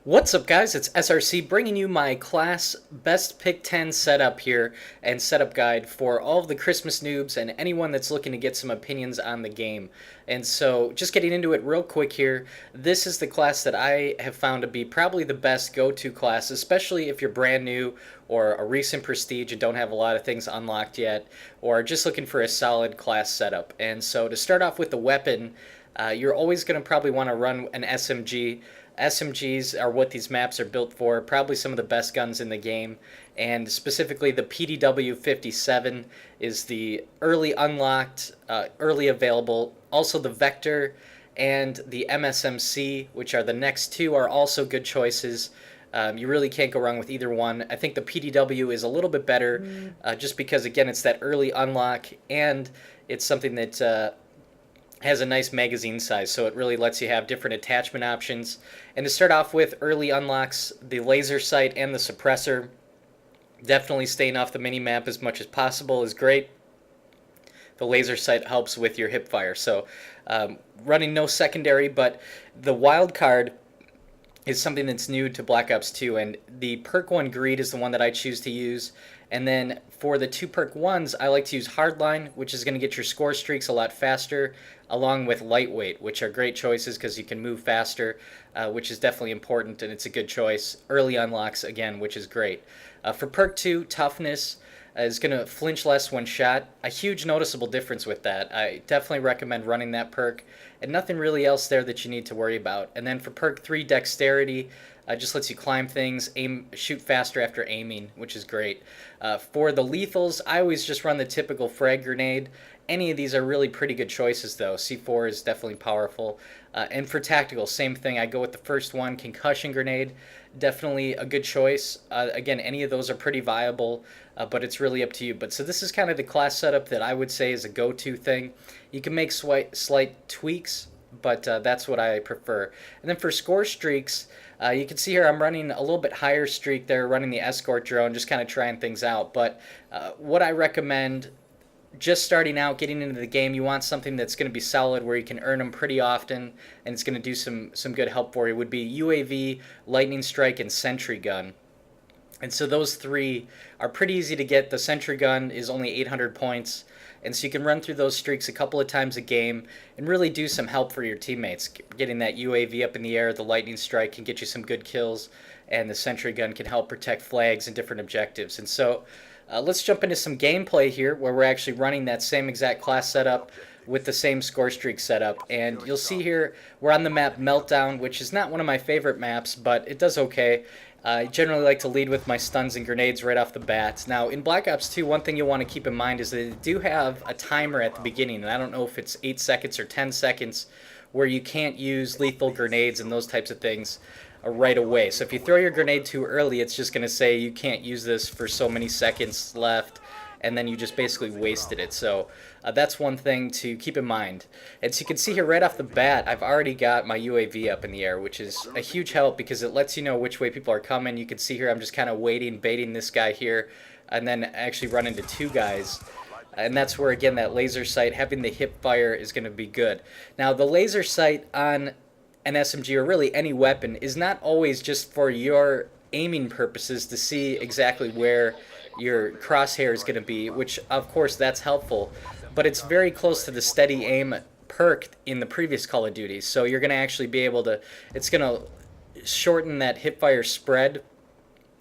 What's up, guys? It's SRC bringing you my class best pick 10 setup here and setup guide for all of the Christmas noobs and anyone that's looking to get some opinions on the game. And so, just getting into it real quick here, this is the class that I have found to be probably the best go-to class, especially if you're brand new or a recent prestige and don't have a lot of things unlocked yet, or just looking for a solid class setup. And so, to start off with the weapon, you're always going to probably want to run an SMG. SMGs are what these maps are built for, probably some of the best guns in the game, and specifically the PDW 57 is the early unlocked, early available. Also the Vector and the MSMC, which are the next two, are also good choices. You really can't go wrong with either one. I think the PDW is a little bit better just because, again, it's that early unlock, and it's something that has a nice magazine size, so it really lets you have different attachment options. And to start off with, early unlocks, the laser sight and the suppressor. Definitely staying off the mini-map as much as possible is great. The laser sight helps with your hip fire, so running no secondary, but the wild card is something that's new to Black Ops 2, and the perk 1 greed is the one that I choose to use. And then for the two perk 1s, I like to use hardline, which is going to get your score streaks a lot faster, along with lightweight, which are great choices because you can move faster, which is definitely important, and it's a good choice. Early unlocks, again, which is great. For perk 2, toughness is going to flinch less when shot. A huge noticeable difference with that. I definitely recommend running that perk, and nothing really else there that you need to worry about. And then for perk 3, dexterity, just lets you climb things, shoot faster after aiming, which is great. For the lethals, I always just run the typical frag grenade. Any of these are really pretty good choices, though. C4 is definitely powerful. And for tactical, same thing. I go with the first one, concussion grenade. Definitely a good choice. Again, any of those are pretty viable, but it's really up to you. But so this is kind of the class setup that I would say is a go-to thing. You can make slight tweaks, but that's what I prefer. And then for score streaks, you can see here I'm running a little bit higher streak there, running the escort drone, just kind of trying things out. But what I recommend, just starting out, getting into the game, you want something that's going to be solid where you can earn them pretty often, and it's going to do some good help for you, would be UAV, Lightning Strike, and Sentry Gun. And so those three are pretty easy to get. The Sentry Gun is only 800 points, and so you can run through those streaks a couple of times a game and really do some help for your teammates. Getting that UAV up in the air, the Lightning Strike can get you some good kills, and the Sentry Gun can help protect flags and different objectives. And so let's jump into some gameplay here where we're actually running that same exact class setup with the same score streak setup. And you'll see here we're on the map Meltdown, which is not one of my favorite maps, but it does okay. I generally like to lead with my stuns and grenades right off the bat. Now, in Black Ops 2, one thing you'll want to keep in mind is that they do have a timer at the beginning, and I don't know if it's 8 seconds or 10 seconds, where you can't use lethal grenades and those types of things right away. So if you throw your grenade too early, it's just going to say you can't use this for so many seconds left, and then you just basically wasted it. So that's one thing to keep in mind. And so you can see here right off the bat, I've already got my UAV up in the air, which is a huge help because it lets you know which way people are coming. You can see here I'm just kind of waiting, baiting this guy here, and then actually run into two guys. And that's where, again, that laser sight, having the hip fire is going to be good. Now, the laser sight on an SMG, or really any weapon, is not always just for your aiming purposes to see exactly where your crosshair is going to be, which of course that's helpful, but it's very close to the steady aim perk in the previous Call of Duty. So you're going to actually be able to, it's going to shorten that hipfire spread,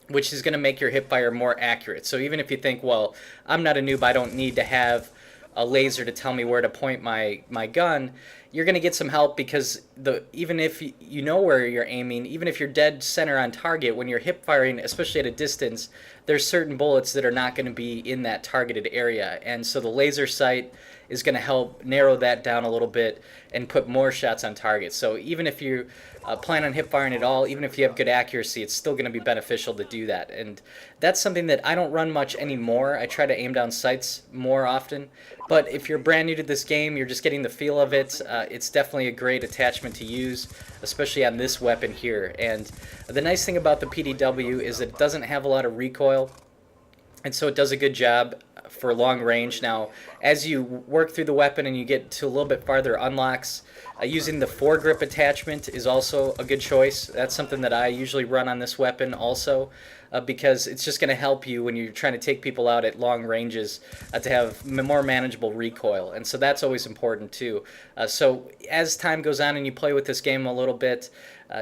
which is going to make your hipfire more accurate. So even if you think, well, I'm not a noob, I don't need to have a laser to tell me where to point my gun, you're going to get some help because even if you know where you're aiming, even if you're dead center on target, when you're hip firing, especially at a distance, there's certain bullets that are not going to be in that targeted area. And so the laser sight is going to help narrow that down a little bit and put more shots on target. So even if you plan on hip firing at all, even if you have good accuracy, it's still going to be beneficial to do that. And that's something that I don't run much anymore. I try to aim down sights more often. But if you're brand new to this game, you're just getting the feel of it, it's definitely a great attachment to use, especially on this weapon here. And the nice thing about the PDW is that it doesn't have a lot of recoil, and so it does a good job for long range. Now, as you work through the weapon and you get to a little bit farther unlocks, using the foregrip attachment is also a good choice. That's something that I usually run on this weapon also, because it's just going to help you when you're trying to take people out at long ranges to have more manageable recoil. And so that's always important too. So as time goes on and you play with this game a little bit,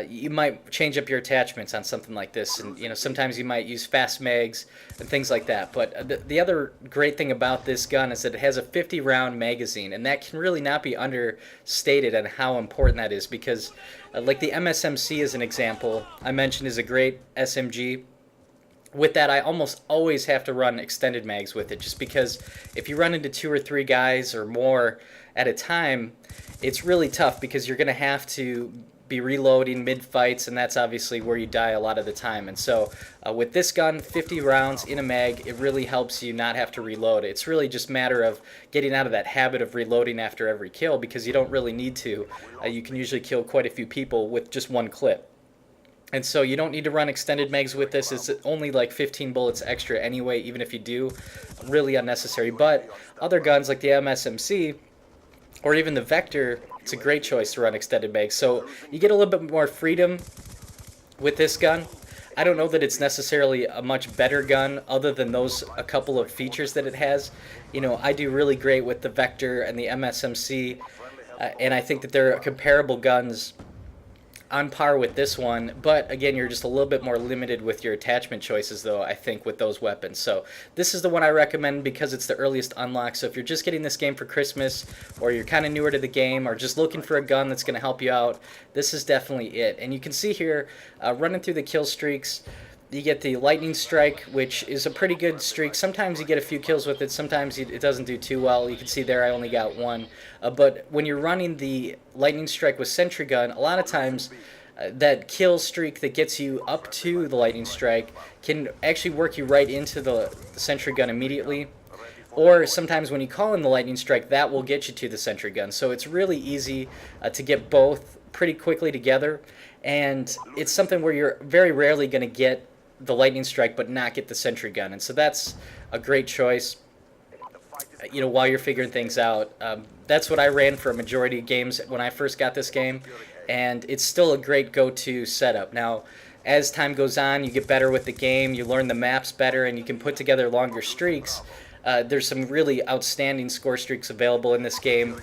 you might change up your attachments on something like this, and sometimes you might use fast mags and things like that. But the other great thing about this gun is that it has a 50-round magazine, and that can really not be understated on how important that is, because like the MSMC as an example, I mentioned is a great SMG. With that, I almost always have to run extended mags with it, just because if you run into 2 or 3 guys or more at a time, it's really tough because you're going to have to be reloading mid-fights, and that's obviously where you die a lot of the time. And so with this gun, 50 rounds in a mag, it really helps you not have to reload. It's really just a matter of getting out of that habit of reloading after every kill, because you don't really need to. You can usually kill quite a few people with just one clip. And so you don't need to run extended mags with this. It's only like 15 bullets extra anyway, even if you do. Really unnecessary. But other guns like the MSMC or even the Vector, it's a great choice to run extended mags. So you get a little bit more freedom with this gun. I don't know that it's necessarily a much better gun other than those a couple of features that it has. I do really great with the Vector and the MSMC, and I think that they're comparable guns on par with this one, but again, you're just a little bit more limited with your attachment choices, though, I think, with those weapons. So this is the one I recommend because it's the earliest unlock. So if you're just getting this game for Christmas, or you're kind of newer to the game, or just looking for a gun that's going to help you out, this is definitely it. And you can see here, running through the kill streaks, you get the lightning strike, which is a pretty good streak. Sometimes you get a few kills with it, sometimes it doesn't do too well. You can see there I only got one. But when you're running the lightning strike with sentry gun, a lot of times that kill streak that gets you up to the lightning strike can actually work you right into the sentry gun immediately. Or sometimes when you call in the lightning strike, that will get you to the sentry gun. So it's really easy to get both pretty quickly together. And it's something where you're very rarely going to get the lightning strike but not get the sentry gun, and so that's a great choice while you're figuring things out. That's what I ran for a majority of games when I first got this game, and it's still a great go-to setup. Now as time goes on, you get better with the game, you learn the maps better, and you can put together longer streaks. There's some really outstanding score streaks available in this game,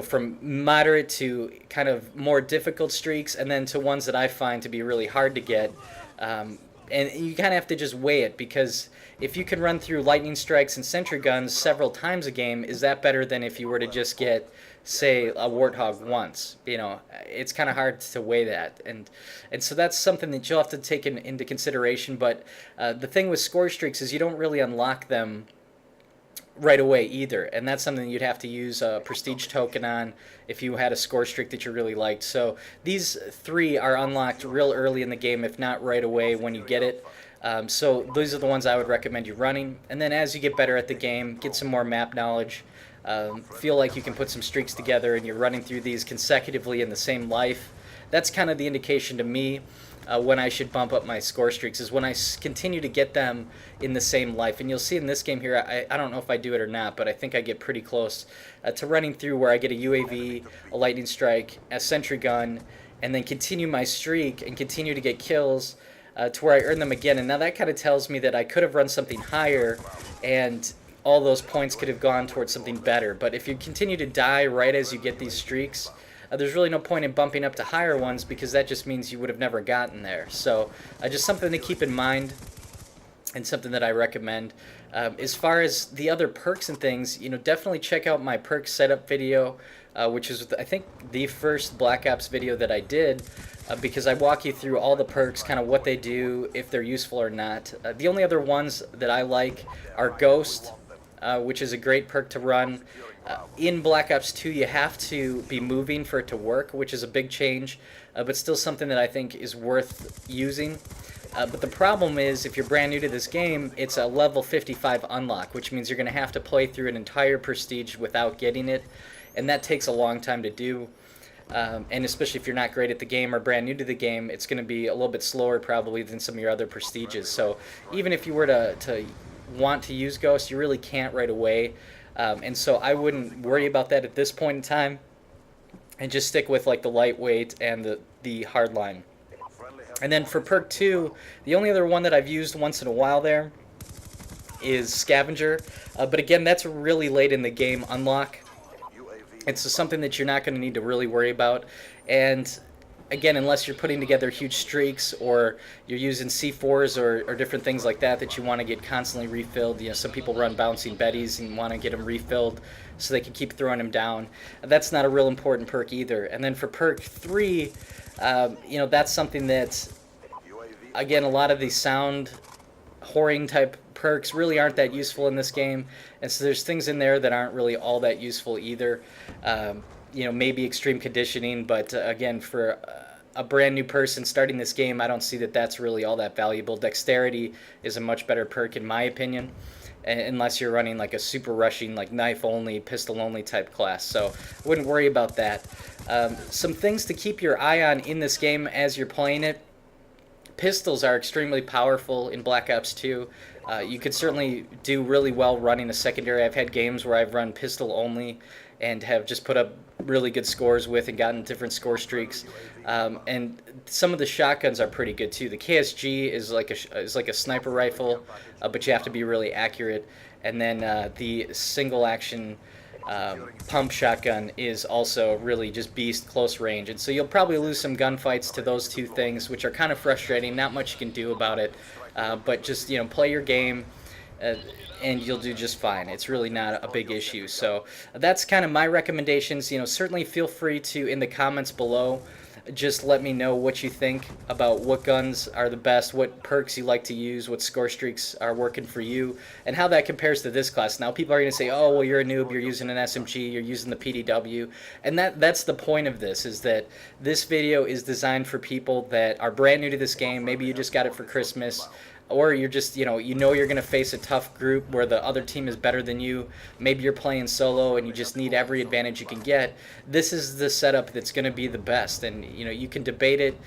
from moderate to kind of more difficult streaks, and then to ones that I find to be really hard to get. And you kind of have to just weigh it, because if you can run through lightning strikes and sentry guns several times a game, is that better than if you were to just get, say, a Warthog once? It's kind of hard to weigh that. And so that's something that you'll have to take into consideration. But the thing with score streaks is you don't really unlock them right away either, and that's something you'd have to use a prestige token on if you had a score streak that you really liked. So these 3 are unlocked real early in the game, if not right away when you get it. So those are the ones I would recommend you running, and then as you get better at the game, get some more map knowledge, feel like you can put some streaks together and you're running through these consecutively in the same life. That's kind of the indication to me when I should bump up my score streaks, is when I continue to get them in the same life. And you'll see in this game here, I don't know if I do it or not, but I think I get pretty close to running through where I get a UAV, a lightning strike, a sentry gun, and then continue my streak and continue to get kills to where I earn them again. And now that kind of tells me that I could have run something higher and all those points could have gone towards something better. But if you continue to die right as you get these streaks, there's really no point in bumping up to higher ones, because that just means you would have never gotten there. So just something to keep in mind, and something that I recommend. As far as the other perks and things, definitely check out my perk setup video, which is, I think, the first Black Ops video that I did, because I walk you through all the perks, kind of what they do, if they're useful or not. The only other ones that I like are Ghost, which is a great perk to run. In Black Ops 2, you have to be moving for it to work, which is a big change, but still something that I think is worth using. But the problem is, if you're brand new to this game, it's a level 55 unlock, which means you're going to have to play through an entire prestige without getting it, and that takes a long time to do. And especially if you're not great at the game or brand new to the game, it's going to be a little bit slower probably than some of your other prestiges. So even if you were to want to use Ghost, you really can't right away. And so I wouldn't worry about that at this point in time, and just stick with like the lightweight and the hardline. And then for perk 2, the only other one that I've used once in a while there is Scavenger. But again, that's really late in the game unlock. It's something that you're not going to need to really worry about. And again, unless you're putting together huge streaks or you're using C4s or different things like that that you want to get constantly refilled. You know, some people run bouncing betties and want to get them refilled so they can keep throwing them down. That's not a real important perk either. And then for perk 3, you know, that's something that, again, a lot of these sound whoring type perks really aren't that useful in this game, and so there's things in there that aren't really all that useful either. You know, maybe extreme conditioning, but again, for a brand new person starting this game, I don't see that that's really all that valuable. Dexterity is a much better perk in my opinion, unless you're running like a super rushing, like knife only, pistol only type class. So I wouldn't worry about that. Some things to keep your eye on in this game as you're playing it. Pistols are extremely powerful in Black Ops 2. You could certainly do really well running a secondary. I've had games where I've run pistol only and have just put up really good scores with and gotten different score streaks. And some of the shotguns are pretty good too. The KSG is like a sniper rifle, but you have to be really accurate. And then the single action pump shotgun is also really just beast close range, and so you'll probably lose some gunfights to those two things, which are kind of frustrating. Not much you can do about it, but just, you know, play your game and you'll do just fine. It's really not a big issue. So that's kind of my recommendations. You know, certainly feel free to, in the comments below, just let me know what you think about what guns are the best, what perks you like to use, what score streaks are working for you, and how that compares to this class. Now, people are going to say, oh, well, you're a noob, you're using an SMG, you're using the PDW, and that's the point of this, is that this video is designed for people that are brand new to this game. Maybe you just got it for Christmas, or you're just, you know you're going to face a tough group where the other team is better than you. Maybe you're playing solo and you just need every advantage you can get. This is the setup that's going to be the best, and you can debate it.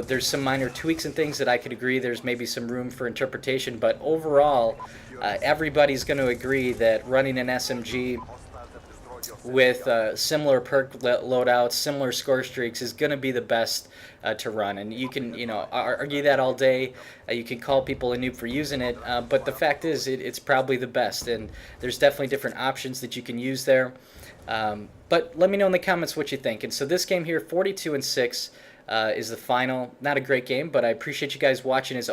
There's some minor tweaks and things that I could agree there's maybe some room for interpretation, but overall, everybody's going to agree that running an SMG with similar perk loadouts, similar score streaks is going to be the best to run. And you can argue that all day. You can call people a noob for using it, but the fact is it's probably the best, and there's definitely different options that you can use there. But let me know in the comments what you think. And so this game here, 42-6, is the final. Not a great game, but I appreciate you guys watching. As